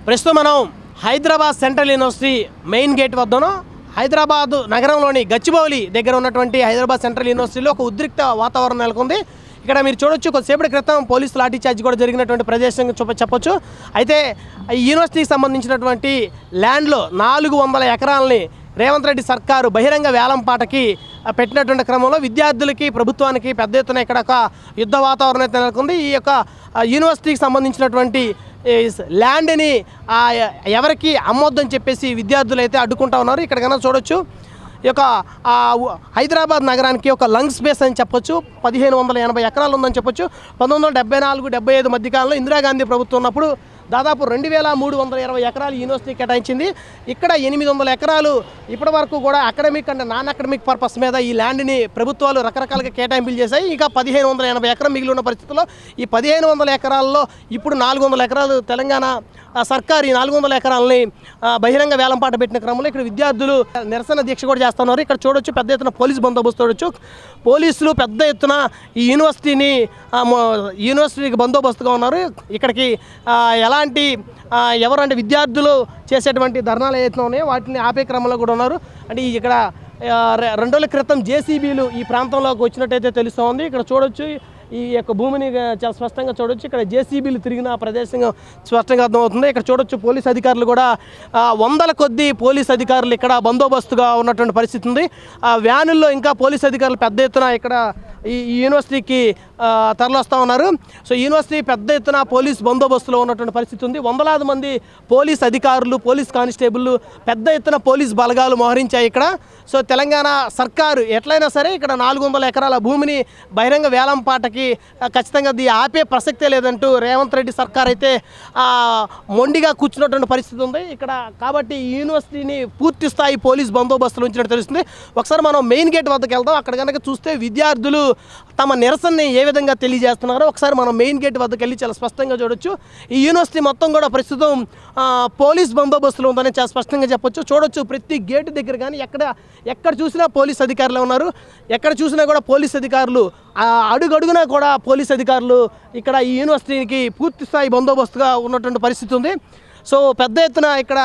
ప్రస్తుతం మనం Hyderabad central university main gate వద్దను హైదరాబాద్ నగరంలోని గచ్చిబౌలి దగ్గర ఉన్నటువంటి హైదరాబాద్ సెంట్రల్ యూనివర్సిటీలో ఒక ఉద్రిక్త వాతావరణం నెలకొంది. ఇక్కడ మీరు చూడొచ్చు, కొద్దిసేపటి క్రితం పోలీసు లాఠీ చార్జ్ కూడా జరిగినటువంటి ప్రదేశం చెప్పొచ్చు. అయితే ఈ యూనివర్సిటీకి సంబంధించినటువంటి ల్యాండ్లో 400 ఎకరాలని రేవంత్ రెడ్డి సర్కారు బహిరంగ వేలంపాటకి పెట్టినటువంటి క్రమంలో విద్యార్థులకి ప్రభుత్వానికి పెద్ద ఎత్తున ఇక్కడ ఒక యుద్ధ వాతావరణం అయితే నెలకొంది. ఈ యొక్క యూనివర్సిటీకి సంబంధించినటువంటి ల్యాండ్ని ఎవరికి అమ్మొద్దని చెప్పేసి విద్యార్థులు అయితే అడ్డుకుంటా ఉన్నారు. ఇక్కడ కన్నా చూడొచ్చు, ఈ యొక్క హైదరాబాద్ నగరానికి ఒక లంగ్ స్పేస్ అని చెప్పొచ్చు. 1580 ఎకరాలు ఉందని చెప్పొచ్చు. 1974-75 మధ్యకాలంలో ఇందిరాగాంధీ ప్రభుత్వం ఉన్నప్పుడు దాదాపు 2320 ఎకరాలు యూనివర్సిటీ కేటాయించింది. ఇక్కడ 800 ఎకరాలు ఇప్పటి వరకు కూడా academic and non academic purpose మీద ఈ ల్యాండ్ని ప్రభుత్వాలు రకరకాలుగా కేటాయింపులు చేశాయి. ఇంకా 1580 ఎకరం మిగిలి ఉన్న పరిస్థితుల్లో ఈ 1500 ఎకరాల్లో ఇప్పుడు 400 ఎకరాలు తెలంగాణ సర్కారు ఈ 400 ఎకరాలని బహిరంగ వేలంపాట పెట్టిన క్రమంలో ఇక్కడ విద్యార్థులు నిరసన దీక్ష కూడా చేస్తున్నారు. ఇక్కడ చూడొచ్చు, పెద్ద ఎత్తున పోలీసు బందోబస్తు చూడొచ్చు. పోలీసులు పెద్ద ఎత్తున ఈ యూనివర్సిటీకి బందోబస్తుగా ఉన్నారు. ఇక్కడికి ఎలాంటి ఎవరంటే విద్యార్థులు చేసేటువంటి ధర్నాలు ఏదైతే ఉన్నాయో వాటిని ఆపే క్రమంలో కూడా ఉన్నారు. అంటే ఇక్కడ 2 రోజుల క్రితం జేసీబీలు ఈ ప్రాంతంలోకి వచ్చినట్టయితే తెలుస్తూ ఉంది. ఇక్కడ చూడొచ్చు, ఈ యొక్క భూమిని చాలా స్పష్టంగా చూడొచ్చు. ఇక్కడ జేసీబీలు తిరిగిన ప్రదేశం స్పష్టంగా అర్థమవుతుంది. ఇక్కడ చూడొచ్చు, పోలీస్ అధికారులు కూడా 100 కొద్ది పోలీస్ అధికారులు ఇక్కడ బందోబస్తుగా ఉన్నటువంటి పరిస్థితి ఉంది. వ్యానుల్లో ఇంకా పోలీస్ అధికారులు పెద్ద ఎత్తున ఇక్కడ ఈ యూనివర్సిటీకి తరలిస్తూ ఉన్నారు. సో యూనివర్సిటీ పెద్ద ఎత్తున పోలీస్ బందోబస్తులో ఉన్నటువంటి పరిస్థితి ఉంది. 100లాది మంది పోలీస్ అధికారులు, పోలీస్ కానిస్టేబుల్, పెద్ద ఎత్తున పోలీస్ బలగాలు మోహరించాయి ఇక్కడ. సో తెలంగాణ సర్కారు ఎట్లయినా సరే ఇక్కడ 400 ఎకరాల భూమిని బహిరంగ వేలంపాటకి ఖచ్చితంగా ఆపే ప్రసక్తే లేదంటూ రేవంత్ రెడ్డి సర్కార్ అయితే మొండిగా కూర్చున్నటువంటి పరిస్థితి ఉంది ఇక్కడ. కాబట్టి ఈ యూనివర్సిటీని పూర్తి స్థాయి పోలీస్ బందోబస్తులు ఉంచినట్టు తెలుస్తుంది. ఒకసారి మనం మెయిన్ గేట్ వద్దకు వెళ్దాం. అక్కడ కనుక చూస్తే విద్యార్థులు తమ నిరసనని ఏ విధంగా తెలియజేస్తున్నారో ఒకసారి మనం మెయిన్ గేట్ వద్దకు వెళ్ళి చాలా స్పష్టంగా చూడొచ్చు. ఈ యూనివర్సిటీ మొత్తం కూడా ప్రస్తుతం పోలీస్ బందోబస్తులు ఉందని చాలా స్పష్టంగా చెప్పొచ్చు. చూడొచ్చు, ప్రతి గేటు దగ్గర కానీ ఎక్కడ చూసినా పోలీస్ అధికారులు ఉన్నారు. ఎక్కడ చూసినా కూడా పోలీస్ అధికారులు, అడుగడుగునా కూడా పోలీస్ అధికారులు ఇక్కడ ఈ యూనివర్సిటీకి పూర్తి స్థాయి బందోబస్తుగా ఉన్నటువంటి పరిస్థితి ఉంది. సో పెద్ద ఎత్తున ఇక్కడ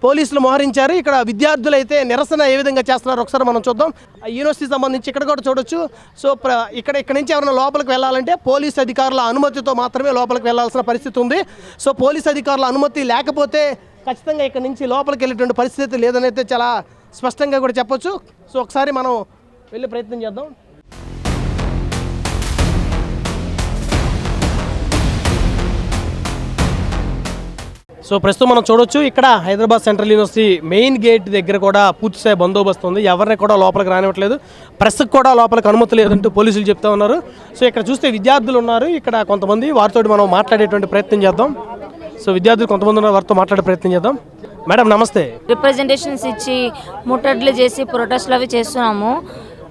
పోలీసులు మోహరించారు. ఇక్కడ విద్యార్థులు అయితే నిరసన ఏ విధంగా చేస్తున్నారు ఒకసారి మనం చూద్దాం. యూనివర్సిటీకి సంబంధించి ఇక్కడ కూడా చూడొచ్చు. సో ఇక్కడ నుంచి ఎవరైనా లోపలికి వెళ్ళాలంటే పోలీస్ అధికారుల అనుమతితో మాత్రమే లోపలికి వెళ్ళాల్సిన పరిస్థితి ఉంది. సో పోలీస్ అధికారుల అనుమతి లేకపోతే ఖచ్చితంగా ఇక్కడ నుంచి లోపలికి వెళ్ళేటువంటి పరిస్థితి లేదని అయితే చాలా స్పష్టంగా కూడా చెప్పొచ్చు. సో ఒకసారి మనం వెళ్ళే ప్రయత్నం చేద్దాం. సో ప్రస్తుతం మనం చూడొచ్చు, ఇక్కడ Hyderabad central university main gate దగ్గర కూడా పూర్తిస్థాయి బందోబస్తు ఉంది. ఎవరిని కూడా లోపలికి రానివ్వట్లేదు. ప్రెస్కి కూడా లోపలికి అనుమతి లేదంటూ పోలీసులు చెప్తా ఉన్నారు. సో ఇక్కడ చూస్తే విద్యార్థులు ఉన్నారు. ఇక్కడ కొంతమంది, వారితో మనం మాట్లాడేటువంటి ప్రయత్నం చేద్దాం. సో విద్యార్థులు కొంతమంది ఉన్నారు, వారితో మాట్లాడే ప్రయత్నం చేద్దాం. మేడం నమస్తే. రిప్రజెంటేషన్స్ ఇచ్చి ముట్టడిలు చేసి ప్రొటెస్ట్లు అవి చేస్తున్నాము.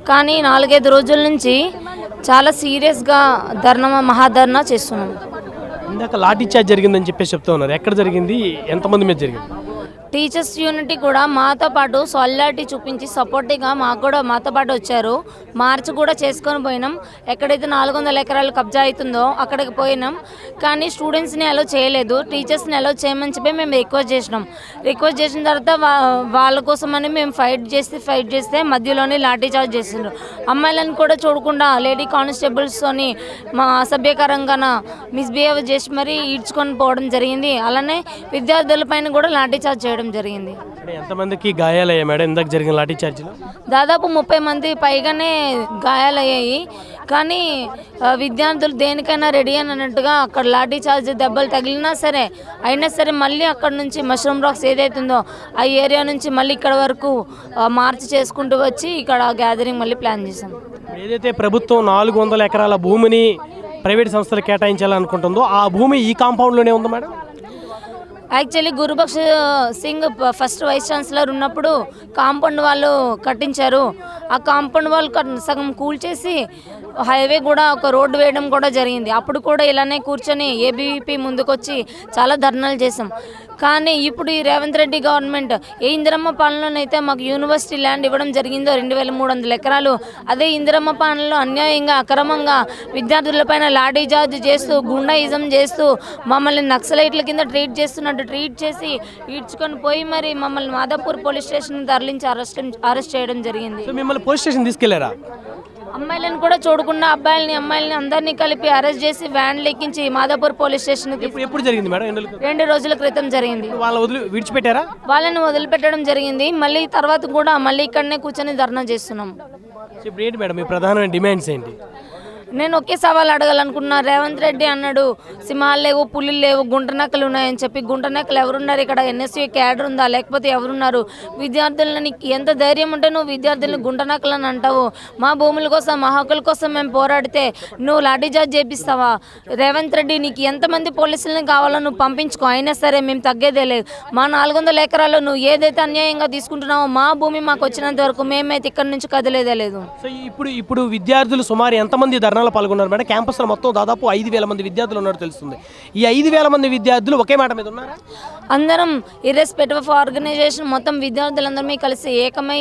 కానీ 4-5 రోజుల నుంచి చాలా సీరియస్గా మహాధర్నా చేస్తున్నాము. ఇందాక లాఠీ చార్జ్ జరిగిందని చెప్పేసి చెప్తా ఉన్నారు. ఎక్కడ జరిగింది, ఎంతమంది మీద జరిగింది? టీచర్స్ యూనిటీ కూడా మాతో పాటు సాలిడారిటీ చూపించి సపోర్టివ్గా మాతో పాటు వచ్చారు. మార్చ్ కూడా చేసుకొని పోయినాం. ఎక్కడైతే 400 ఎకరాలు కబ్జా అవుతుందో అక్కడికి పోయినాం. కానీ స్టూడెంట్స్ని అలో చేయలేదు. టీచర్స్ని అలో చేయమని చెప్పి మేము రిక్వెస్ట్ చేసిన తర్వాత వాళ్ళ కోసమని మేము ఫైట్ చేస్తే మధ్యలోనే లాఠీ చార్జ్ చేసిండ్రు. అమ్మాయిలను కూడా చూడకుండా లేడీ కానిస్టేబుల్స్తోని మా అసభ్యకరంగా మిస్బిహేవ్ చేసి మరీ ఈడ్చుకొని పోవడం జరిగింది. అలానే విద్యార్థులపైన కూడా లాఠీ చార్జ్ చేయడం జరిగింది. ఎంతమందికి గాయాలయ్యాయి మేడం ఇందాక జరిగిన లాఠీ చార్జ్లో? దాదాపు 30 మంది పైగానే గాయాలయ్యాయి. కానీ విద్యార్థులు దేనికైనా రెడీ అని అన్నట్టుగా అక్కడ లాఠీ చార్జ్ దెబ్బలు తగిలినా సరే అయినా సరే మళ్ళీ అక్కడ నుంచి మష్రూమ్ రాక్స్ ఏదైతుందో ఆ ఏరియా నుంచి మళ్ళీ ఇక్కడ వరకు మార్చి చేసుకుంటూ వచ్చి ఇక్కడ గ్యాదరింగ్ మళ్ళీ ప్లాన్ చేసాం. ఏదైతే ప్రభుత్వం 400 ఎకరాల భూమిని ప్రైవేట్ సంస్థలు కేటాయించాలనుకుంటుందో ఆ భూమి ఈ కాంపౌండ్లోనే ఉంది madam? Actually Gurbaksh Singh first vice chancellor ఉన్నప్పుడు కాంపౌండ్ వాళ్ళు కట్టించారు. ఆ కాంపౌండ్ వాళ్ళు సగం కూల్చేసి హైవే కూడా ఒక రోడ్డు వేయడం కూడా జరిగింది. అప్పుడు కూడా ఇలానే కూర్చొని ఏబీవీపీ ముందుకొచ్చి చాలా ధర్నాలు చేసాం. కానీ ఇప్పుడు ఈ రేవంత్ రెడ్డి గవర్నమెంట్ ఏ ఇందిరమ్మ పాలనలోనైతే మాకు యూనివర్సిటీ ల్యాండ్ ఇవ్వడం జరిగిందో 2300 ఎకరాలు, అదే ఇందిరమ్మ పాలనలో అన్యాయంగా అక్రమంగా విద్యార్థులపైన లాఠీ చార్జ్ చేస్తూ గుండాయిజం చేస్తూ మమ్మల్ని నక్సలైట్ల కింద ట్రీట్ చేస్తున్నట్టు ట్రీట్ చేసి ఈడ్చుకొని పోయి మరి మమ్మల్ని మాదాపూర్ పోలీస్ స్టేషన్ తరలించి అరెస్ట్ చేయడం జరిగింది. మిమ్మల్ని పోలీస్ స్టేషన్ తీసుకెళ్లారా? అమ్మాయిలను కూడా చూడకుండా అమ్మాయిలని అందరినీ కలిపి అరెస్ట్ చేసి వ్యాన్లు ఎక్కించి మాదాపూర్ పోలీస్ స్టేషన్ ఎప్పుడు జరిగింది మేడం? 2 రోజుల క్రితం జరిగింది. విడిచిపెట్టారా? వాళ్ళని వదిలిపెట్టడం జరిగింది. మళ్ళీ తర్వాత కూడా మళ్ళీ ఇక్కడనే కూర్చొని ధర్నా చేస్తున్నాం. ఏంటి మేడం మీ ప్రధానమైన డిమాండ్స్ ఏంటి? నేను ఒకే సవాల్ అడగాలనుకున్నా. రేవంత్ రెడ్డి అన్నాడు సింహాలు లేవు, పులులు లేవు, గుంటనక్కలు ఉన్నాయని చెప్పి. గుంటనక్కలు ఎవరున్నారు ఇక్కడ? ఎన్ఎస్యూ క్యాడర్ ఉందా లేకపోతే ఎవరున్నారు? విద్యార్థులని ఎంత ధైర్యం ఉంటే నువ్వు విద్యార్థులను గుంటనక్కలని అంటావు? మా భూముల కోసం మా హక్కుల కోసం మేము పోరాడితే నువ్వు లాఠీచార్జ్ చేపిస్తావా? రేవంత్ రెడ్డి నీకు ఎంతమంది పోలీసులను కావాలో నువ్వు పంపించుకో, అయినా సరే మేము తగ్గేదే లేదు. మా 400 ఎకరాలు నువ్వు ఏదైతే అన్యాయంగా తీసుకుంటున్నావో మా భూమి మాకు వచ్చినంత వరకు మేమైతే ఇక్కడ నుంచి కదిలేదే లేదు. సో ఇప్పుడు విద్యార్థులు సుమారు ఎంతమంది ధర్నాలు పాల్గొన్నారు మేడం? క్యాంపస్లో మొత్తం దాదాపు 5000 మంది విద్యార్థులు ఉన్నారు తెలుస్తుంది. ఈ 5000 మంది విద్యార్థులు ఒకే మాట మీద ఉన్నారా? అందరం ఇర్రెస్పెక్టివ్ ఆఫ్ ఆర్గనైజేషన్ మొత్తం విద్యార్థులందరమే కలిసి ఏకమై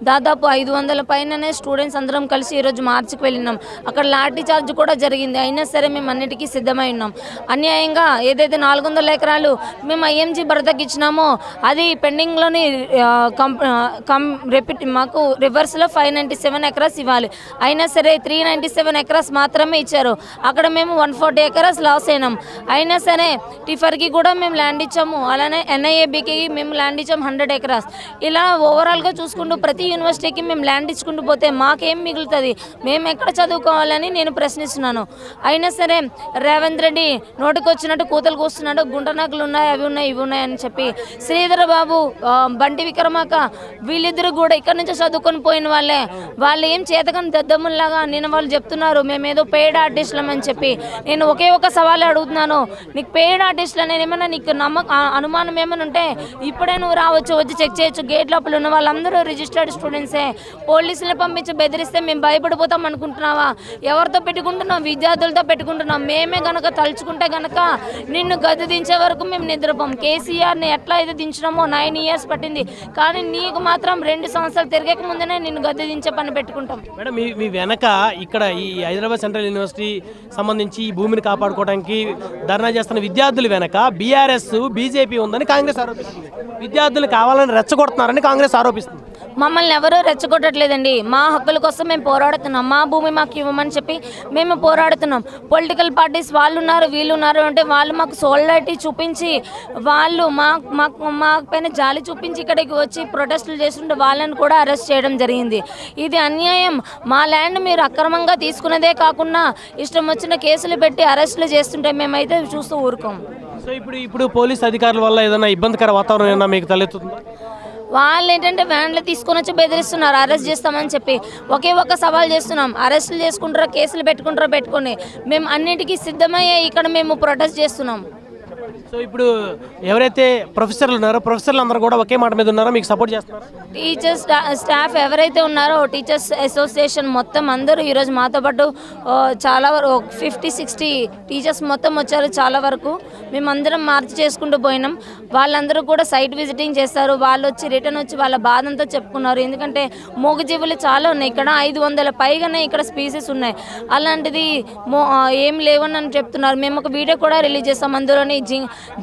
దాదాపు 500 పైననే స్టూడెంట్స్ అందరం కలిసి ఈరోజు మార్చికి వెళ్ళినాం. అక్కడ లాఠీ చార్జ్ కూడా జరిగింది. అయినా సరే మేము అన్నిటికీ సిద్ధమై ఉన్నాం. అన్యాయంగా ఏదైతే 400 ఎకరాలు మేము ఐఎంజీ భర్తకి ఇచ్చినామో అది పెండింగ్లోని మాకు రివర్స్లో 597 ఎకరాస్ ఇవ్వాలి. అయినా సరే 397 ఎకరాస్ మాత్రమే ఇచ్చారు. అక్కడ మేము 140 ఎకరాస్ లాస్ అయినాం. అయినా సరే టిఫర్కి కూడా మేము ల్యాండ్ ఇచ్చాము. అలానే ఎన్ఐఏబికి మేము ల్యాండ్ ఇచ్చాం 100 ఎకరాస్. ఇలా ఓవరాల్గా చూసుకుంటూ ప్రతి యూనివర్సిటీకి మేము ల్యాండ్ ఇచ్చుకుంటూ పోతే మాకేం మిగులుతుంది? మేము ఎక్కడ చదువుకోవాలని నేను ప్రశ్నిస్తున్నాను. అయినా సరే రేవంత్ రెడ్డి నోటికి వచ్చినట్టు కూతలు కూస్తున్నాడు. గుంటనక్కలు ఉన్నాయి, అవి ఉన్నాయి, ఇవి ఉన్నాయి అని చెప్పి. శ్రీధర్ బాబు, బంటి విక్రమాక వీళ్ళిద్దరు కూడా ఇక్కడ నుంచి చదువుకొని పోయిన వాళ్ళే. వాళ్ళు ఏం చేతకని దద్దముల్లాగా నేను వాళ్ళు చెప్తున్నారు మేమేదో పెయిడ్ ఆర్టిస్టులం అని చెప్పి. నేను ఒకే ఒక సవాల్ అడుగుతున్నాను, నీకు పెయిడ్ ఆర్టిస్టులు నేను ఏమైనా నీకు అనుమానం ఏమైనా ఉంటే ఇప్పుడే నువ్వు రావచ్చు, వచ్చి చెక్ చేయొచ్చు. గేట్ లోపల ఉన్న వాళ్ళందరూ రిజిస్టర్డ్ స్టూడెంట్సే. పోలీసులు పంపించి బెదిరిస్తే మేము భయపడిపోతాం అనుకుంటున్నావా? ఎవరితో పెట్టుకుంటున్నాం? విద్యార్థులతో పెట్టుకుంటున్నాం. మేమే గనక తలుచుకుంటే గనక నిన్ను గది దించే వరకు మేము నిద్రపోం. కేసీఆర్ని ఎట్లా అయితే దించినామో 9 years పట్టింది, కానీ నీకు మాత్రం 2 సంవత్సరాలు తిరగక ముందునే నిన్ను గది దించే పని పెట్టుకుంటాం. మేడం మీ వెనక ఇక్కడ ఈ హైదరాబాద్ సెంట్రల్ యూనివర్సిటీ సంబంధించి ఈ భూమిని కాపాడుకోవడానికి ధర్నా చేస్తున్న విద్యార్థులు వెనక బీఆర్ఎస్ బీజేపీ ఉందని కాంగ్రెస్ ఆరోపిస్తుంది. విద్యార్థులు కావాలని రెచ్చగొడుతున్నారని కాంగ్రెస్ ఆరోపిస్తుంది. మమ్మల్ని ఎవరూ రెచ్చగొట్టట్లేదండి. మా హక్కుల కోసం మేము పోరాడుతున్నాం. మా భూమి మాకు ఇవ్వమని చెప్పి మేము పోరాడుతున్నాం. పొలిటికల్ పార్టీస్ వాళ్ళు ఉన్నారు, వీళ్ళు ఉన్నారు అంటే వాళ్ళు మాకు సోలిడారిటీ చూపించి వాళ్ళు మా పైన జాలి చూపించి ఇక్కడికి వచ్చి ప్రొటెస్టులు చేస్తుంటే వాళ్ళని కూడా అరెస్ట్ చేయడం జరిగింది. ఇది అన్యాయం. మా ల్యాండ్ మీరు అక్రమంగా తీసుకున్నదే కాకుండా ఇష్టం వచ్చిన కేసులు పెట్టి అరెస్టులు చేస్తుంటే మేమైతే చూస్తూ ఊరుకోం. సో ఇప్పుడు పోలీస్ అధికారుల వల్ల ఏదైనా ఇబ్బందికర వాతావరణం ఏమైనా మీకు తలెత్తుతుందా? వాళ్ళు ఏంటంటే వ్యాన్లు తీసుకొని వచ్చి బెదిరిస్తున్నారు అరెస్ట్ చేస్తామని చెప్పి. ఒకే ఒక సవాల్ చేస్తున్నాం, అరెస్టులు చేసుకుంటారో కేసులు పెట్టుకుంటారో పెట్టుకొని మేము అన్నిటికీ సిద్ధమయ్యే ఇక్కడ మేము ప్రొటెస్ట్ చేస్తున్నాం. సో ఇప్పుడు ఎవరైతే ప్రొఫెసర్లు ఉన్నారో ప్రొఫెసర్లు అందరూ కూడా ఒకే మాట మీద ఉన్నారో మీకు సపోర్ట్ చేస్తున్నారు? టీచర్స్ స్టాఫ్ ఎవరైతే ఉన్నారో టీచర్స్ అసోసియేషన్ మొత్తం అందరూ ఈరోజు మాతో పాటు చాలా వరకు 50-60 టీచర్స్ మొత్తం వచ్చారు. చాలా వరకు మేమందరం మార్చి చేసుకుంటూ పోయినాం. వాళ్ళందరూ కూడా సైట్ విజిటింగ్ చేస్తారు. వాళ్ళు వచ్చి రిటర్న్ వచ్చి వాళ్ళ బాధంతా చెప్పుకున్నారు. ఎందుకంటే మూగజీవులు చాలా ఉన్నాయి ఇక్కడ, 500 పైగానే ఇక్కడ స్పీసీస్ ఉన్నాయి. అలాంటిది ఏం లేవని అని చెప్తున్నారు. మేము ఒక వీడియో కూడా రిలీజ్ చేస్తాం. అందులోని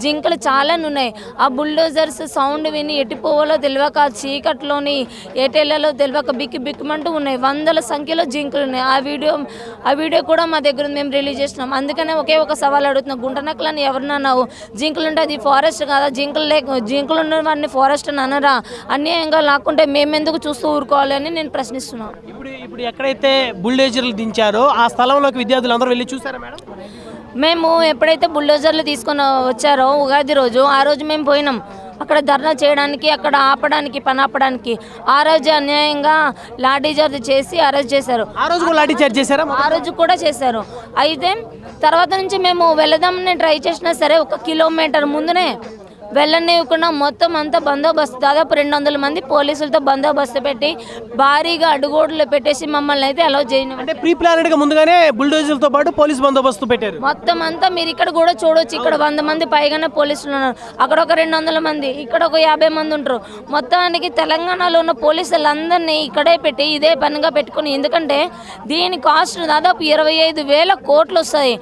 జింకలు చాలా ఉన్నాయి. ఆ బుల్డోజర్స్ సౌండ్ విని ఎట్టిపోవాలో తెలియక, చీకట్లోని ఏటేళ్లలో తెలియక బిక్కుమంటూ ఉన్నాయి. 100 సంఖ్యలో జింకలు ఉన్నాయి. ఆ వీడియో కూడా మా దగ్గర మేము రిలీజ్ చేస్తున్నాం. అందుకనే ఒకే ఒక సవాల్ అడుగుతున్నాం, గుంటనక్కలని ఎవరినన్నావు? జింకలు ఉంటే అది ఫారెస్ట్ కాదా? జింకలు ఉన్న వాడిని ఫారెస్ట్ అని అనరా? అన్యాయంగా లాక్కుంటే మేమెందుకు చూస్తూ ఊరుకోవాలి అని నేను ప్రశ్నిస్తున్నాను. ఇప్పుడు ఎక్కడైతే బుల్డోజర్లు దించారో ఆ స్థలంలోకి విద్యార్థులు అందరూ వెళ్ళి చూసారా మేడం? మేము ఎప్పుడైతే బుల్డోజర్లు తీసుకొని వచ్చారో ఉగాది రోజు, ఆ రోజు మేము పోయినాం అక్కడ ధర్నా చేయడానికి, అక్కడ పని ఆపడానికి. ఆ రోజు అన్యాయంగా లాఠీ చార్జ్ చేసి అరెస్ట్ చేశారు. ఆ రోజు కూడా లాఠీ చార్జ్ చేశారా? ఆ రోజు కూడా చేశారు. అయితే తర్వాత నుంచి మేము వెళదామని ట్రై చేసినా సరే 1 కిలోమీటర్ ముందునే వెళ్ళనివ్వకుండా మొత్తం అంతా బందోబస్తు దాదాపు 200 మంది పోలీసులతో బందోబస్తు పెట్టి భారీగా అడుగోడులు పెట్టేసి మమ్మల్ని అయితే అలౌ చేయను. అంటే ప్రీ ప్లానెడ్గా ముందుగానే బుల్డోజర్లతో పాటు పోలీస్ బందోబస్తు పెట్టారు. మొత్తం అంతా మీరు ఇక్కడ కూడా చూడొచ్చు. ఇక్కడ 100 మంది పైగానే పోలీసులు ఉన్నారు. అక్కడ ఒక 200 మంది, ఇక్కడ ఒక 50 మంది ఉంటారు. మొత్తానికి తెలంగాణలో ఉన్న పోలీసులందరినీ ఇక్కడే పెట్టి ఇదే పనిగా పెట్టుకుని, ఎందుకంటే దీని కాస్ట్ దాదాపు 25,000 కోట్లు వస్తాయి.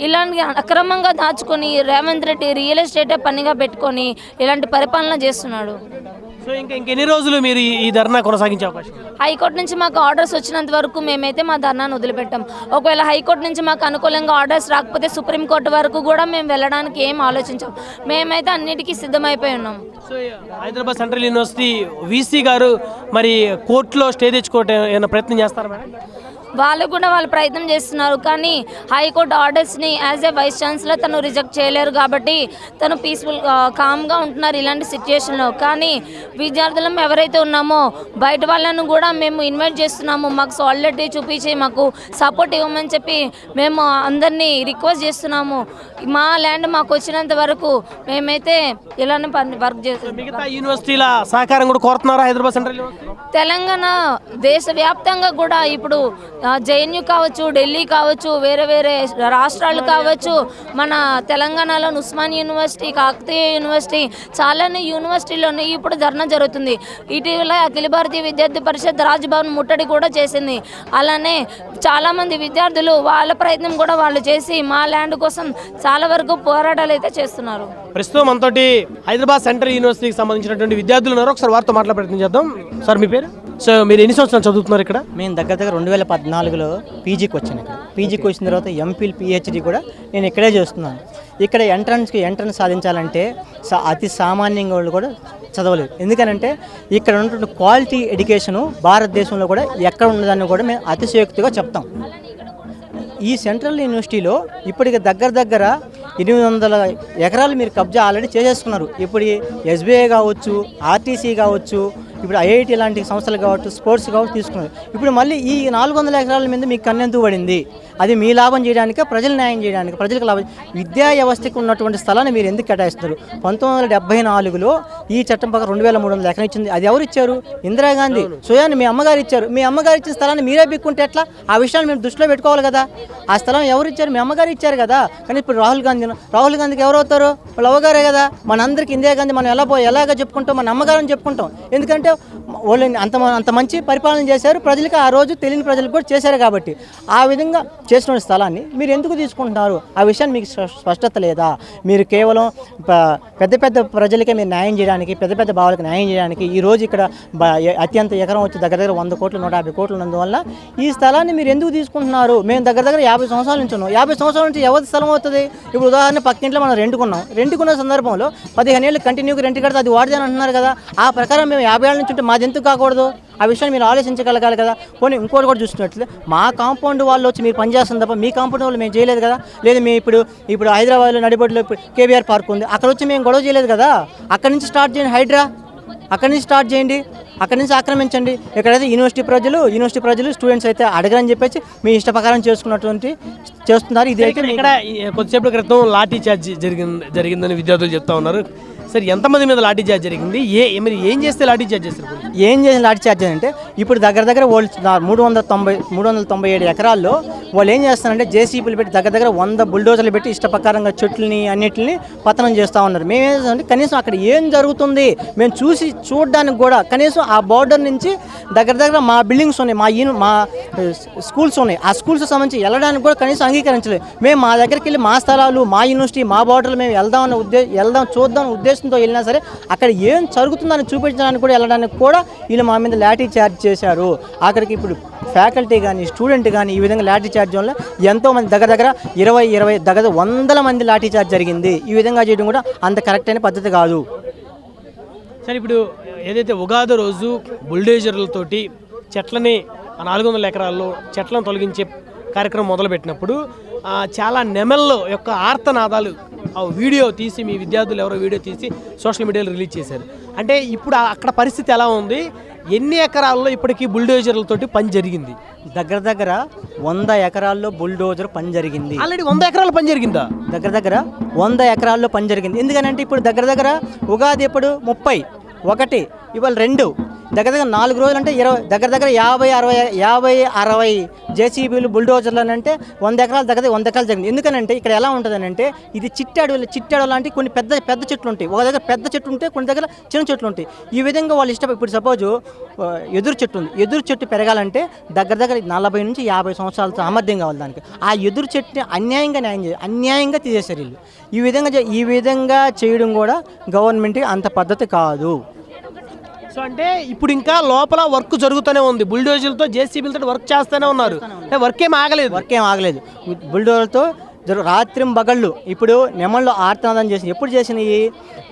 ఇలాంటి అక్రమంగా దాచుకొని రేవంత్ రెడ్డి రియల్ ఎస్టేటే పనిగా పెట్టుకొని ఇలాంటి పరిపాలన చేస్తున్నాడు. సో ఇంకెన్ని రోజులు మీరు ఈ ధర్నా కొనసాగించే అవకాశం? హైకోర్టు నుంచి మాకు ఆర్డర్స్ వచ్చినంత వరకు మేమైతే మా ధర్నాను వదిలిపెట్టాం. ఒకవేళ హైకోర్టు నుంచి మాకు అనుకూలంగా ఆర్డర్స్ రాకపోతే సుప్రీంకోర్టు వరకు కూడా మేము వెళ్ళడానికి ఏం ఆలోచించాం. మేమైతే అన్నిటికీ సిద్ధమైపోయి ఉన్నాం. So Hyderabad central university VC గారు మరి కోర్టులో స్టే తెచ్చుకోవటం ఏమైనా ప్రయత్నం చేస్తారా మేడం? వాళ్ళు కూడా వాళ్ళు ప్రయత్నం చేస్తున్నారు, కానీ హైకోర్టు ఆర్డర్స్ని యాజ్ ఏ వైస్ ఛాన్సలర్ తను రిజెక్ట్ చేయలేరు కాబట్టి తను పీస్ఫుల్ కామ్గా ఉంటున్నారు ఇలాంటి సిచ్యుయేషన్లో. కానీ విద్యార్థులం ఎవరైతే ఉన్నామో బయట వాళ్ళను కూడా మేము ఇన్వైట్ చేస్తున్నాము, మాకు సాలిడిటీ చూపించి మాకు సపోర్ట్ ఇవ్వమని చెప్పి మేము అందరినీ రిక్వెస్ట్ చేస్తున్నాము. మా ల్యాండ్ మాకు వచ్చినంత వరకు మేమైతే ఇలానే వర్క్ చేస్తాం. మిగతా యూనివర్సిటీల సహకారం కూడా కోరుతున్నారా హైదరాబాద్ సెంట్రల్ యూనివర్సిటీ? తెలంగాణ దేశవ్యాప్తంగా కూడా ఇప్పుడు జేఎన్యూ కావచ్చు, ఢిల్లీ కావచ్చు, వేరే వేరే రాష్ట్రాలు కావచ్చు, మన తెలంగాణలో ఉస్మాన్ యూనివర్సిటీ, కాకతీయ యూనివర్సిటీ, చాలానే యూనివర్సిటీలోనే ఇప్పుడు ధర్నా జరుగుతుంది. ఇటీవల అఖిల భారతీయ విద్యార్థి పరిషత్ రాజ్భవన్ ముట్టడి కూడా చేసింది. అలానే చాలామంది విద్యార్థులు వాళ్ళ ప్రయత్నం కూడా వాళ్ళు చేసి మా ల్యాండ్ కోసం చాలా వరకు పోరాటాలు అయితే చేస్తున్నారు. ప్రస్తుతం మనతోటి హైదరాబాద్ సెంట్రల్ యూనివర్సిటీకి సంబంధించినటువంటి విద్యార్థులు ఉన్నారు. ఒకసారి వారితో మాట్లాడే ప్రయత్నం చేద్దాం. సార్ మీ పేరు? సో మీరు ఎన్ని సంవత్సరాలు చదువుతున్నారు ఇక్కడ? మేము దగ్గర 2014లో పీజీకి వచ్చాను. ఇక్కడ పీజీకి వచ్చిన తర్వాత ఎంఫిల్ పిహెచ్డి కూడా నేను ఇక్కడే చేస్తున్నాను. ఇక్కడ ఎంట్రన్స్ సాధించాలంటే అతి సామాన్యంగా వాళ్ళు కూడా చదవలేదు. ఎందుకనంటే ఇక్కడ ఉన్నటువంటి క్వాలిటీ ఎడ్యుకేషను భారతదేశంలో కూడా ఎక్కడ ఉన్నదాన్ని కూడా మేము అతిశయోక్తిగా చెప్తాం. ఈ సెంట్రల్ యూనివర్సిటీలో ఇప్పటికి దగ్గర 800 ఎకరాలు మీరు కబ్జా ఆల్రెడీ చేసేసుకున్నారు. ఇప్పుడు ఎస్బీఐ కావచ్చు, ఆర్టీసీ కావచ్చు, ఇప్పుడు ఐఐటి లాంటి సంస్థలు కావచ్చు, స్పోర్ట్స్ కావచ్చు తీసుకున్నారు. ఇప్పుడు మళ్ళీ ఈ 400 ఎకరాల మీద మీకు కన్నెందుకు పడింది? అది మీ లాభం చేయడానికి, ప్రజలు న్యాయం చేయడానికి, ప్రజలకు లాభం. విద్యా వ్యవస్థకు ఉన్నటువంటి స్థలాన్ని మీరు ఎందుకు కేటాయిస్తున్నారు? 1974లో ఈ చట్టం ప్రకారం 2300 ఎకరం ఇచ్చింది. అది ఎవరు ఇచ్చారు? ఇందిరాగాంధీ స్వయాన్ని మీ అమ్మగారు ఇచ్చారు. మీ అమ్మగారు ఇచ్చిన స్థలాన్ని మీరే బిక్కుంటే ఎట్లా? ఆ విషయాన్ని మీరు దృష్టిలో పెట్టుకోవాలి కదా. ఆ స్థలం ఎవరు ఇచ్చారు? మీ అమ్మగారు ఇచ్చారు కదా. కానీ ఇప్పుడు రాహుల్ గాంధీకి ఎవరు అవుతారు? వాళ్ళ అవ్వగారే కదా. మనందరికీ ఇందిరాగాంధీ మనం ఎలాగ చెప్పుకుంటాం? మన అమ్మగారని చెప్పుకుంటాం. ఎందుకంటే వాళ్ళని అంత మంచి పరిపాలన చేశారు. ప్రజలకు ఆ రోజు తెలియని ప్రజలకు కూడా చేశారు. కాబట్టి ఆ విధంగా చేసిన స్థలాన్ని మీరు ఎందుకు తీసుకుంటున్నారు? ఆ విషయాన్ని మీకు స్పష్టత లేదా? మీరు కేవలం పెద్ద ప్రజలకే మీరు న్యాయం చేయడానికి, పెద్ద భావాలకు న్యాయం చేయడానికి ఈరోజు ఇక్కడ అత్యంత ఎకరం వచ్చి దగ్గర 100 కోట్లు 150 కోట్లు ఉన్నందువల్ల ఈ స్థలాన్ని మీరు ఎందుకు తీసుకుంటున్నారు? మేము దగ్గర 50 సంవత్సరాల నుంచి ఉన్నాం. 50 సంవత్సరాల నుంచి ఎవరి స్థలం అవుతుంది? ఇప్పుడు ఉదాహరణ పక్కింట్లో మనం రెంట్కున్న సందర్భంలో 15 ఏళ్ళు కంటిన్యూగా రెంట్ కడితే అది వాడిదని అంటున్నారు కదా. ఆ ప్రకారం మేము 50 ఏళ్ళ నుంచి ఉంటే మాది ఎందుకు కాకూడదు? ఆ విషయాన్ని మీరు ఆలోచించగలగాలి కదా. పోనీ ఇంకోటి కూడా చూస్తున్నట్లయితే మా కాంపౌండ్ వాళ్ళు వచ్చి మీరు పనిచేస్తుంది తప్ప మీ కాంపౌండ్ వాళ్ళు మేము చేయలేదు కదా. లేదు మేము ఇప్పుడు హైదరాబాద్లో నడిబొడ్లో కేబీఆర్ పార్క్ ఉంది, అక్కడ వచ్చి మేము గొడవ చేయలేదు కదా. అక్కడి నుంచి స్టార్ట్ చేయండి. అక్కడి నుంచి స్టార్ట్ చేయండి, అక్కడి నుంచి ఆక్రమించండి. ఎక్కడైతే యూనివర్సిటీ ప్రజలు స్టూడెంట్స్ అయితే అడగరని చెప్పేసి మీ ఇష్ట ప్రకారం చేస్తున్నారు. ఇది అయితే ఇక్కడ కొద్దిసేపటి క్రితం లాఠీ చార్జ్ జరిగిందని విద్యార్థులు చెప్తా ఉన్నారు. సరే, ఎంతమంది మీద లాఠీ చార్జ్ జరిగింది? మీరు ఏం చేస్తే లాఠీ చార్జ్ చేస్తారు? ఏం చేసిన లాఠీ చార్జ్ అంటే ఇప్పుడు దగ్గర వాళ్ళు 397 ఎకరాల్లో వాళ్ళు ఏం చేస్తారంటే జేసీబీలు పెట్టి దగ్గర 100 బుల్డోజర్లు పెట్టి ఇష్ట ప్రకారంగా చెట్లని అన్నిటిని పతనం చేస్తూ ఉన్నారు. మేము ఏం చేస్తామంటే కనీసం అక్కడ ఏం జరుగుతుంది మేము చూడడానికి కూడా కనీసం ఆ బోర్డర్ నుంచి దగ్గర మా బిల్డింగ్స్ ఉన్నాయి, మా స్కూల్స్ ఉన్నాయి, ఆ స్కూల్స్ సంబంధించి వెళ్ళడానికి కూడా కనీసం అంగీకరించలేదు. మేము మా దగ్గరికి వెళ్ళి మా స్థలాలు, మా యూనివర్సిటీ, మా బోర్డర్లు మేము చూద్దాం ఉద్దేశంతో వెళ్ళినా సరే అక్కడ ఏం జరుగుతుందని చూపించడానికి కూడా వెళ్ళడానికి కూడా వీళ్ళు మా మీద లాఠీ చార్జ్ చేశారు. అక్కడికి ఇప్పుడు ఫ్యాకల్టీ కానీ స్టూడెంట్ కానీ ఈ విధంగా లాఠీ చార్జ్ వల్ల ఎంతోమంది దగ్గర 20 100 మంది లాఠీ చార్జ్ జరిగింది. ఈ విధంగా చేయడం కూడా అంత కరెక్ట్ అయిన పద్ధతి కాదు. సరే, ఇప్పుడు ఏదైతే ఉగాది రోజు బుల్డేజర్లతోటి చెట్లని 400 ఎకరాల్లో చెట్లను తొలగించే కార్యక్రమం మొదలుపెట్టినప్పుడు చాలా నెమళ్ళ యొక్క ఆర్తనాదాలు ఆ వీడియో తీసి మీ విద్యార్థులు ఎవరో వీడియో తీసి సోషల్ మీడియాలో రిలీజ్ చేశారు. అంటే ఇప్పుడు అక్కడ పరిస్థితి ఎలా ఉంది? ఎన్ని ఎకరాల్లో ఇప్పటికీ బుల్డోజర్లతోటి పని జరిగింది? దగ్గర దగ్గర 100 ఎకరాల్లో బుల్డోజర్ పని జరిగింది. ఆల్రెడీ 100 ఎకరాల పని జరిగిందా? దగ్గర దగ్గర 100 ఎకరాల్లో పని జరిగింది. ఎందుకనంటే ఇప్పుడు దగ్గర దగ్గర ఉగాది ఎప్పుడు 30, 1 ఇవాళ 2, దగ్గర దగ్గర 4 రోజులు అంటే 20, దగ్గర దగ్గర 50-60 జేసీబీలు బుల్డోజర్లు అని అంటే 100 ఎకరాలు దగ్గర 100 ఎకరాలు జరిగింది. ఎందుకనంటే ఇక్కడ ఎలా ఉంటుంది అంటే ఇది చిట్టాడు లాంటి కొన్ని పెద్ద చెట్లు ఉంటాయి. ఒక దగ్గర పెద్ద చెట్లు ఉంటాయి, కొన్ని దగ్గర చిన్న చెట్లు ఉంటాయి. ఈ విధంగా వాళ్ళు ఇప్పుడు సపోజు ఎదురు చెట్టు ఉంది, ఎదురు చెట్టు పెరగాలంటే దగ్గర దగ్గర 40 నుంచి 50 సంవత్సరాల సామర్థ్యం కావాలి దానికి. ఆ ఎదురు చెట్టుని అన్యాయంగా తీసేశారు వీళ్ళు. ఈ విధంగా చేయడం కూడా గవర్నమెంట్కి అంత పద్ధతి కాదు. సో అంటే ఇప్పుడు ఇంకా లోపల వర్క్ జరుగుతూనే ఉంది, బుల్డోజర్లతో జేసీబీలతో వర్క్ చేస్తూనే ఉన్నారు, వర్క్ ఏం ఆగలేదు. బుల్డోజర్తో రాత్రి బగళ్ళు ఇప్పుడు నెమళ్ళు ఆర్తనాదం చేసి ఎప్పుడు చేసినవి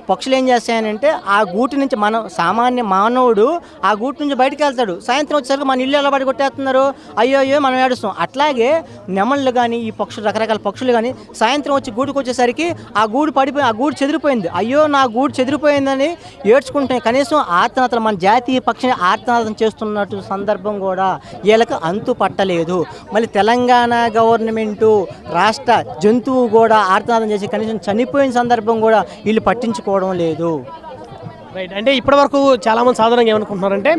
పక్షులు ఏం చేస్తాయనంటే ఆ గూటి నుంచి సామాన్య మానవుడు ఆ గూటి నుంచి బయటకు వెళ్తాడు, సాయంత్రం వచ్చేసరికి మన ఇల్లు ఎలా బయట కొట్టేస్తున్నారు, అయ్యో మనం ఏడుస్తాం. అట్లాగే నెమళ్ళు కానీ ఈ పక్షులు రకరకాల పక్షులు కానీ సాయంత్రం వచ్చి గూడుకు వచ్చేసరికి ఆ గూడు పడిపోయి ఆ గూడు చెదిరిపోయింది, అయ్యో నా గూడు చెదిరిపోయిందని ఏడ్చుకుంటాయి. కనీసం ఆర్తనాదం మన జాతీయ పక్షిని ఆర్తనాదం చేస్తున్నట్టు సందర్భం కూడా వీళ్ళకి అంతు పట్టలేదు. మళ్ళీ తెలంగాణ గవర్నమెంటు రాష్ట్ర జంతువు కూడా ఆర్తనాదం చేసి కనీసం చనిపోయిన సందర్భం కూడా వీళ్ళు పట్టించుకోవడం లేదు. రైట్. అంటే ఇప్పటివరకు చాలామంది సాధారణంగా ఏమనుకుంటున్నారంటే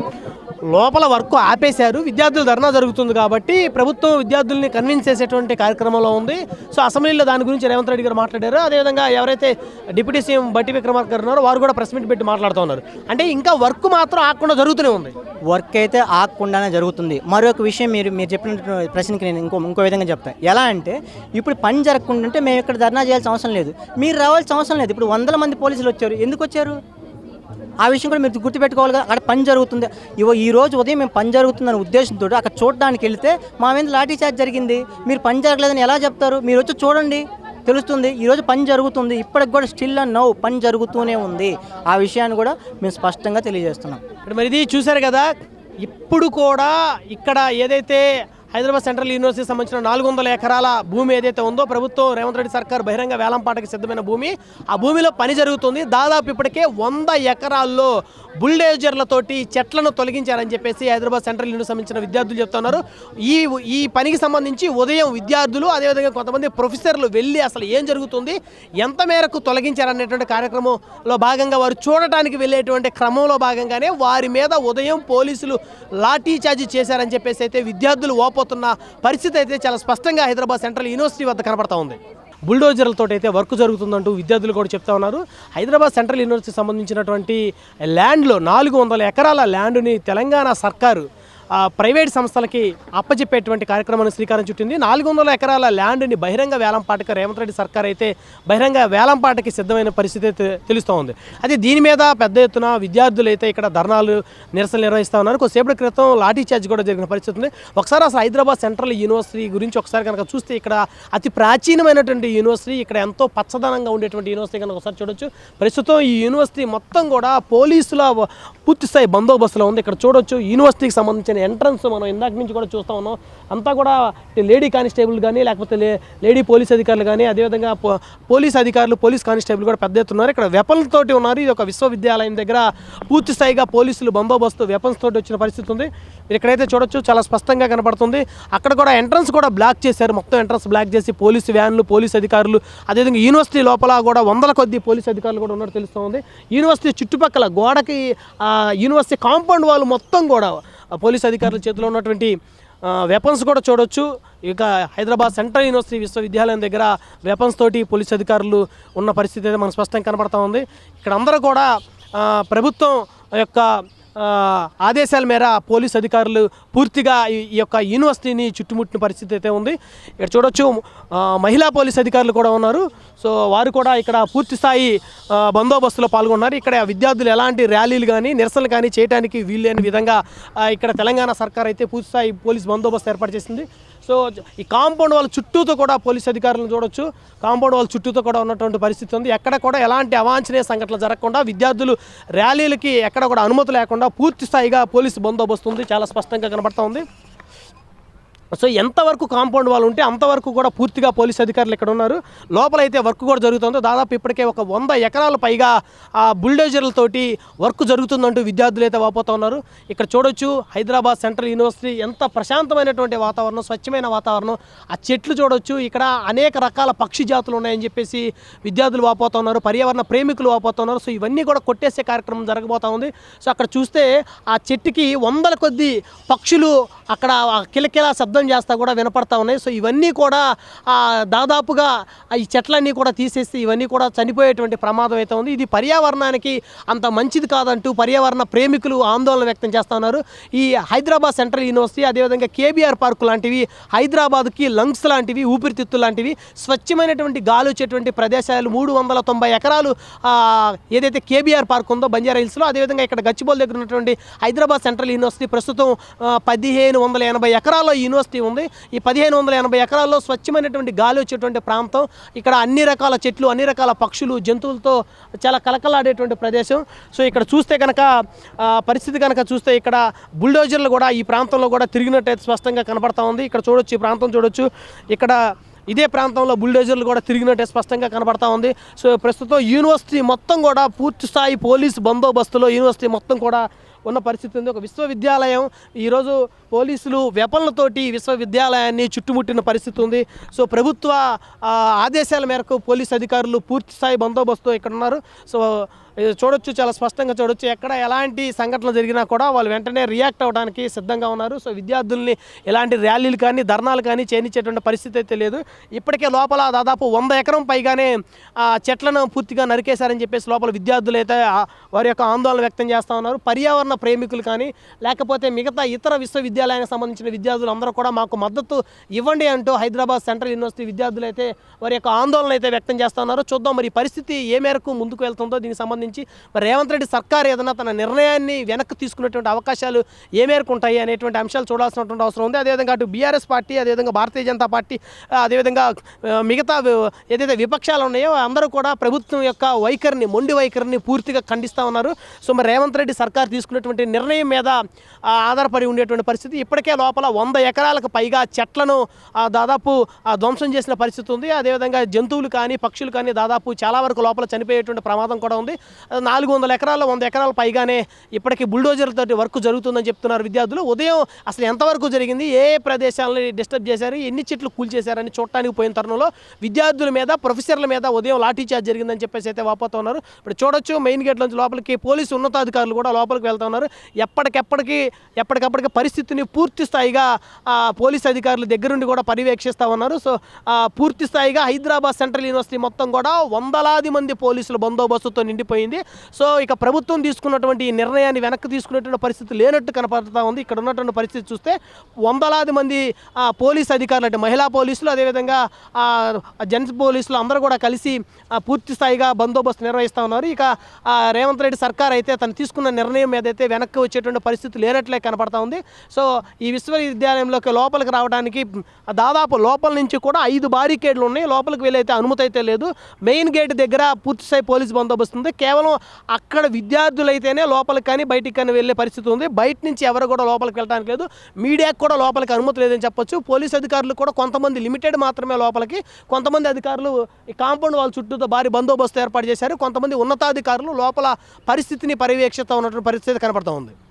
లోపల వర్క్ ఆపేశారు, విద్యార్థులు ధర్నా జరుగుతుంది కాబట్టి ప్రభుత్వం విద్యార్థుల్ని కన్విన్స్ చేసేటువంటి కార్యక్రమంలో ఉంది. సో అసెంబ్లీలో దాని గురించి రేవంత్ రెడ్డి గారు మాట్లాడారు. అదేవిధంగా ఎవరైతే డిప్యూటీ సీఎం బట్టి విక్రమార్క గారు ఉన్నారో వారు కూడా ప్రెస్ మీట్ పెట్టి మాట్లాడుతూ ఉన్నారు. అంటే ఇంకా వర్క్ మాత్రం ఆగకుండా జరుగుతూనే ఉంది. వర్క్ అయితే ఆగకుండానే జరుగుతుంది. మరొక విషయం మీరు చెప్పిన ప్రశ్నకి నేను ఇంకో విధంగా చెప్తాను. ఎలా అంటే ఇప్పుడు పని జరగకుండా మేము ఇక్కడ ధర్నా చేయాల్సిన అవసరం లేదు, మీరు రావాల్సిన అవసరం లేదు. ఇప్పుడు 100 మంది పోలీసులు వచ్చారు, ఎందుకు వచ్చారు ఆ విషయం కూడా మీరు గుర్తుపెట్టుకోవాలి కదా. అక్కడ పని జరుగుతుంది, ఈ రోజు ఉదయం మేము పని జరుగుతుందనే ఉద్దేశంతో అక్కడ చూడడానికి వెళితే మా మీద లాఠీ చార్జ్ జరిగింది. మీరు పని జరగలేదని ఎలా చెప్తారు? మీరు వచ్చి చూడండి, తెలుస్తుంది. ఈరోజు పని జరుగుతుంది, ఇప్పటికి కూడా స్టిల్ అండ్ నౌ పని జరుగుతూనే ఉంది. ఆ విషయాన్ని కూడా మేము స్పష్టంగా తెలియజేస్తున్నాం. మరి ఇది చూశారు కదా, ఇప్పుడు కూడా ఇక్కడ ఏదైతే హైదరాబాద్ సెంట్రల్ యూనివర్సిటీకి సంబంధించిన 400 ఎకరాల భూమి ఏదైతే ఉందో ప్రభుత్వం రేవంత్ రెడ్డి సర్కార్ బహిరంగ వేలంపాటకి సిద్ధమైన భూమి, ఆ భూమిలో పని జరుగుతుంది. దాదాపు ఇప్పటికే 100 ఎకరాల్లో బుల్డోజర్లతోటి చెట్లను తొలగించారని చెప్పేసి హైదరాబాద్ సెంట్రల్ యూనివర్సిటీ సంబంధించిన విద్యార్థులు చెప్తున్నారు. ఈ పనికి సంబంధించి ఉదయం విద్యార్థులు అదేవిధంగా కొంతమంది ప్రొఫెసర్లు వెళ్ళి అసలు ఏం జరుగుతుంది, ఎంత మేరకు తొలగించారనేటువంటి కార్యక్రమంలో భాగంగా వారు చూడటానికి వెళ్ళేటువంటి క్రమంలో భాగంగానే వారి మీద ఉదయం పోలీసులు లాఠీ చార్జీ చేశారని చెప్పేసి అయితే విద్యార్థులు పోతున్న పరిస్థితి అయితే చాలా స్పష్టంగా హైదరాబాద్ సెంట్రల్ యూనివర్సిటీ వద్ద కనబడతా ఉంది. బుల్డోజర్లతో అయితే వర్క్ జరుగుతుందంటూ విద్యార్థులు కూడా చెప్తా ఉన్నారు. హైదరాబాద్ సెంట్రల్ యూనివర్సిటీకి సంబంధించినటువంటి ల్యాండ్లో 400 ఎకరాల ల్యాండ్ని తెలంగాణ సర్కారు ప్రైవేట్ సంస్థలకి అప్పచెప్పేటువంటి కార్యక్రమాన్ని శ్రీకారం చుట్టింది. 400 ఎకరాల ల్యాండ్ని బహిరంగ వేలంపాటకి రేవంత్ రెడ్డి సర్కార్ అయితే బహిరంగ వేలంపాటకి సిద్ధమైన పరిస్థితి తెలుస్తూ ఉంది. అయితే దీని మీద పెద్ద ఎత్తున విద్యార్థులు అయితే ఇక్కడ ధర్నాలు నిరసనలు నిర్వహిస్తూ ఉన్నారు. కొద్దిసేపటి క్రితం లాఠీ చార్జ్ కూడా జరిగిన పరిస్థితి ఉంది. ఒకసారి అసలు హైదరాబాద్ సెంట్రల్ యూనివర్సిటీ గురించి ఒకసారి కనుక చూస్తే ఇక్కడ అతి ప్రాచీనమైనటువంటి యూనివర్సిటీ, ఇక్కడ ఎంతో పచ్చదనంగా ఉండేటువంటి యూనివర్సిటీ కనుక ఒకసారి చూడొచ్చు. ప్రస్తుతం ఈ యూనివర్సిటీ మొత్తం కూడా పోలీసుల పూర్తిస్థాయి బందోబస్తులో ఉంది. ఇక్కడ చూడొచ్చు యూనివర్సిటీకి సంబంధించిన ఎంట్రన్స్ మనం ఇందాక నుంచి కూడా చూస్తూ ఉన్నాం. అంతా కూడా లేడీ కానిస్టేబుల్ కానీ లేకపోతే లేడీ పోలీస్ అధికారులు కానీ అదేవిధంగా పోలీస్ అధికారులు పోలీస్ కానిస్టేబుల్ కూడా పెద్ద ఎత్తున ఉన్నారు. ఇక్కడ వెపన్స్ తోటి ఉన్నారు. ఇది ఒక విశ్వవిద్యాలయం దగ్గర పూర్తి స్థాయిగా పోలీసులు బందోబస్తు వెపన్స్ తోటి వచ్చిన పరిస్థితి ఉంది. ఇక్కడైతే చూడొచ్చు చాలా స్పష్టంగా కనపడుతుంది. అక్కడ కూడా ఎంట్రన్స్ కూడా బ్లాక్ చేశారు, మొత్తం ఎంట్రన్స్ బ్లాక్ చేసి పోలీసు వ్యాన్లు పోలీస్ అధికారులు అదేవిధంగా యూనివర్సిటీ లోపల కూడా 100 కొద్ది పోలీస్ అధికారులు కూడా ఉన్నట్టు తెలుస్తూ ఉంది. యూనివర్సిటీ చుట్టుపక్కల గోడకి యూనివర్సిటీ కాంపౌండ్ వాళ్ళు మొత్తం కూడా పోలీస్ అధికారుల చేతిలో ఉన్నటువంటి వెపన్స్ కూడా చూడొచ్చు. ఇక హైదరాబాద్ సెంట్రల్ యూనివర్సిటీ విశ్వవిద్యాలయం దగ్గర వెపన్స్ తోటి పోలీస్ అధికారులు ఉన్న పరిస్థితి అయితే మనకు స్పష్టంగా కనబడతా ఉంది. ఇక్కడ అందరూ కూడా ప్రభుత్వం యొక్క ఆదేశాల మేర పోలీస్ అధికారులు పూర్తిగా ఈ యొక్క యూనివర్సిటీని చుట్టుముట్టిన పరిస్థితి అయితే ఉంది. ఇక్కడ చూడొచ్చు మహిళా పోలీస్ అధికారులు కూడా ఉన్నారు. సో వారు కూడా ఇక్కడ పూర్తి స్థాయి బందోబస్తులో పాల్గొన్నారు. ఇక్కడ విద్యార్థులు ఎలాంటి ర్యాలీలు కానీ నిరసనలు కానీ చేయడానికి వీల్లేని విధంగా ఇక్కడ తెలంగాణ సర్కార్ అయితే పూర్తి స్థాయి పోలీస్ బందోబస్తు ఏర్పాటు చేసింది. సో ఈ కాంపౌండ్ వాళ్ళ చుట్టూతో కూడా పోలీస్ అధికారులను చూడొచ్చు. కాంపౌండ్ వాళ్ళ చుట్టూతో కూడా ఉన్నటువంటి పరిస్థితి ఉంది. ఎక్కడ కూడా ఎలాంటి అవాంఛనీయ సంఘటనలు జరగకుండా విద్యార్థులు ర్యాలీలకి ఎక్కడ కూడా అనుమతి లేకుండా పూర్తి స్థాయిగా పోలీసు బందోబస్తు ఉంది, చాలా స్పష్టంగా కనబడతా ఉంది. సో ఎంతవరకు కాంపౌండ్ వాళ్ళు ఉంటే అంతవరకు కూడా పూర్తిగా పోలీస్ అధికారులు ఇక్కడ ఉన్నారు. లోపలైతే వర్క్ కూడా జరుగుతుందో దాదాపు ఇప్పటికే ఒక 100 ఎకరాల పైగా ఆ బుల్డోజర్లతోటి వర్క్ జరుగుతుందంటూ విద్యార్థులు అయితే వాపోతూ ఉన్నారు. ఇక్కడ చూడొచ్చు హైదరాబాద్ సెంట్రల్ యూనివర్సిటీ ఎంత ప్రశాంతమైనటువంటి వాతావరణం, స్వచ్ఛమైన వాతావరణం. ఆ చెట్లు చూడొచ్చు. ఇక్కడ అనేక రకాల పక్షి జాతులు ఉన్నాయని చెప్పేసి విద్యార్థులు వాపోతూ ఉన్నారు, పర్యావరణ ప్రేమికులు వాపోతూ ఉన్నారు. సో ఇవన్నీ కూడా కొట్టేసే కార్యక్రమం జరగబోతూ ఉంది. సో అక్కడ చూస్తే ఆ చెట్టుకి వందల కొద్ది పక్షులు అక్కడ కిలకిలా శబ్దం చేస్తా కూడా వినపడతా ఉన్నాయి. సో ఇవన్నీ కూడా దాదాపుగా ఈ చెట్లన్నీ కూడా తీసేసి ఇవన్నీ కూడా చనిపోయేటువంటి ప్రమాదం అయితే ఉంది. ఇది పర్యావరణానికి అంత మంచిది కాదంటూ పర్యావరణ ప్రేమికులు ఆందోళన వ్యక్తం చేస్తూ ఉన్నారు. ఈ హైదరాబాద్ సెంట్రల్ యూనివర్సిటీ, అదేవిధంగా కేబీఆర్ పార్కు లాంటివి, హైదరాబాద్కి లంగ్స్ లాంటివి, ఊపిరితిత్తులు లాంటివి, స్వచ్ఛమైనటువంటి గాలి వచ్చేటువంటి ప్రదేశాలు 390 ఎకరాలు ఏదైతే కేబీఆర్ పార్క్ ఉందో బంజారా హిల్స్లో, అదేవిధంగా ఇక్కడ గచ్చిబౌలి దగ్గర ఉన్నటువంటి హైదరాబాద్ సెంట్రల్ యూనివర్సిటీ ప్రస్తుతం 1580 ఎకరాల్లో యూనివర్సిటీ ఉంది. ఈ 1580 ఎకరాల్లో స్వచ్ఛమైనటువంటి గాలి వచ్చేటువంటి ప్రాంతం. ఇక్కడ అన్ని రకాల చెట్లు, అన్ని రకాల పక్షులు, జంతువులతో చాలా కలకలాడేటువంటి ప్రదేశం. సో ఇక్కడ చూస్తే కనుక పరిస్థితి కనుక చూస్తే ఇక్కడ బుల్డోజర్లు కూడా ఈ ప్రాంతంలో కూడా తిరిగినట్టయితే స్పష్టంగా కనబడతా ఉంది. ఇక్కడ చూడొచ్చు, ఈ ప్రాంతం చూడొచ్చు. ఇక్కడ ఇదే ప్రాంతంలో బుల్డోజర్లు కూడా తిరిగినట్టే స్పష్టంగా కనబడతా ఉంది. సో ప్రస్తుతం యూనివర్సిటీ మొత్తం కూడా పూర్తి స్థాయి పోలీసు బందోబస్తులో యూనివర్సిటీ మొత్తం కూడా ఉన్న పరిస్థితి ఉంది. ఒక విశ్వవిద్యాలయం ఈరోజు పోలీసులు వెపన్లతోటి విశ్వవిద్యాలయాన్ని చుట్టుముట్టిన పరిస్థితి ఉంది. సో ప్రభుత్వ ఆదేశాల మేరకు పోలీస్ అధికారులు పూర్తి స్థాయి బందోబస్తు ఇక్కడ ఉన్నారు. సో చూడొచ్చు, చాలా స్పష్టంగా చూడొచ్చు. ఎక్కడ ఎలాంటి సంఘటనలు జరిగినా కూడా వాళ్ళు వెంటనే రియాక్ట్ అవ్వడానికి సిద్ధంగా ఉన్నారు. సో విద్యార్థుల్ని ఎలాంటి ర్యాలీలు కానీ ధర్నాలు కానీ చేయనిచ్చేటువంటి పరిస్థితి అయితే లేదు. ఇప్పటికే లోపల దాదాపు 100 ఎకరం పైగానే చెట్లను పూర్తిగా నరికేశారని చెప్పేసి లోపల విద్యార్థులు అయితే వారి యొక్క ఆందోళన వ్యక్తం చేస్తూ ఉన్నారు. పర్యావరణ ప్రేమికులు కానీ లేకపోతే మిగతా ఇతర విశ్వవిద్యాలయానికి సంబంధించిన విద్యార్థులు అందరూ కూడా మాకు మద్దతు ఇవ్వండి అంటూ హైదరాబాద్ సెంట్రల్ యూనివర్సిటీ విద్యార్థులు అయితే వారి యొక్క ఆందోళన అయితే వ్యక్తం చేస్తూ ఉన్నారు. చూద్దాం మరి పరిస్థితి ఏ మేరకు ముందుకు వెళ్తుందో. దీనికి సంబంధించి మరి రేవంత్ రెడ్డి సర్కార్ ఏదైనా తన నిర్ణయాన్ని వెనక్కి తీసుకునేటువంటి అవకాశాలు ఏ మేరకు ఉంటాయి అనేటువంటి అంశాలు చూడాల్సినటువంటి అవసరం ఉంది. అదేవిధంగా అటు బీఆర్ఎస్ పార్టీ, అదేవిధంగా భారతీయ జనతా పార్టీ, అదేవిధంగా మిగతా ఏదైతే విపక్షాలు ఉన్నాయో అందరూ కూడా ప్రభుత్వం యొక్క వైఖరిని, మొండి వైఖరిని పూర్తిగా ఖండిస్తూ ఉన్నారు. సో మరి రేవంత్ రెడ్డి సర్కార్ తీసుకున్నటువంటి నిర్ణయం మీద ఆధారపడి ఉండేటువంటి పరిస్థితి. ఇప్పటికే లోపల 100 ఎకరాలకు పైగా చెట్లను దాదాపు ధ్వంసం చేసిన పరిస్థితి ఉంది. అదేవిధంగా జంతువులు కానీ పక్షులు కానీ దాదాపు చాలా వరకు లోపల చనిపోయేటువంటి ప్రమాదం కూడా ఉంది. 400 ఎకరాల్లో 100 ఎకరాల పైగానే ఇప్పటికీ బుల్డోజర్లతో వర్క్ జరుగుతుందని చెప్తున్నారు విద్యార్థులు. ఉదయం అసలు ఎంతవరకు జరిగింది, ఏ ప్రదేశాలని డిస్టర్బ్ చేశారు, ఎన్ని చెట్లు కూల్చేశారని చూడటానికి పోయిన తరుణంలో విద్యార్థుల మీద, ప్రొఫెసర్ల మీద ఉదయం లాఠీ చార్జ్ జరిగిందని చెప్పేసి అయితే వాపోతూ ఉన్నారు. ఇప్పుడు చూడొచ్చు, మెయిన్ గేట్ నుంచి లోపలికి పోలీసు ఉన్నతాధికారులు కూడా లోపలికి వెళ్తూ ఉన్నారు. ఎప్పటికప్పటికి పరిస్థితిని పూర్తి స్థాయిగా పోలీస్ అధికారులు దగ్గరుండి కూడా పర్యవేక్షిస్తూ ఉన్నారు. సో పూర్తి స్థాయిగా హైదరాబాద్ సెంట్రల్ యూనివర్సిటీ మొత్తం కూడా వందలాది మంది పోలీసుల బందోబస్తుతో నిండిపోయింది. సో ఇక ప్రభుత్వం తీసుకున్నటువంటి ఈ నిర్ణయాన్ని వెనక్కి తీసుకునేటువంటి పరిస్థితి లేనట్టు కనపడుతూ ఉంది. ఇక్కడ ఉన్నటువంటి పరిస్థితి చూస్తే వందలాది మంది పోలీస్ అధికారులు, అంటే మహిళా పోలీసులు, అదేవిధంగా జెంట్స్ పోలీసులు అందరూ కూడా కలిసి పూర్తి స్థాయిగా బందోబస్తు నిర్వహిస్తూ ఉన్నారు. ఇక రేవంత్ రెడ్డి సర్కార్ అయితే తను తీసుకున్న నిర్ణయం మీద అయితే వెనక్కి వచ్చేటువంటి పరిస్థితి లేనట్లే కనపడతా ఉంది. సో ఈ విశ్వవిద్యాలయంలోకి లోపలికి రావడానికి దాదాపు లోపల నుంచి కూడా 5 బారికేడ్లు ఉన్నాయి. లోపలికి వెళ్ళైతే అనుమతి అయితే లేదు. మెయిన్ గేట్ దగ్గర పూర్తిస్థాయి పోలీస్ బందోబస్తు ఉంది. కేవలం అక్కడ విద్యార్థులైతేనే లోపలికి కానీ బయటికి కానీ వెళ్ళే పరిస్థితి ఉంది. బయట నుంచి ఎవరు కూడా లోపలికి వెళ్ళడానికి లేదు. మీడియాకు కూడా లోపలికి అనుమతి లేదని చెప్పొచ్చు. పోలీస్ అధికారులు కూడా కొంతమంది లిమిటెడ్ మాత్రమే లోపలికి, కొంతమంది అధికారులు ఈ కాంపౌండ్ వాళ్ళ చుట్టూతో భారీ బందోబస్తు ఏర్పాటు చేశారు. కొంతమంది ఉన్నతాధికారులు లోపల పరిస్థితిని పర్యవేక్షిస్తూ ఉన్నటువంటి పరిస్థితి కనపడుతూ ఉంది.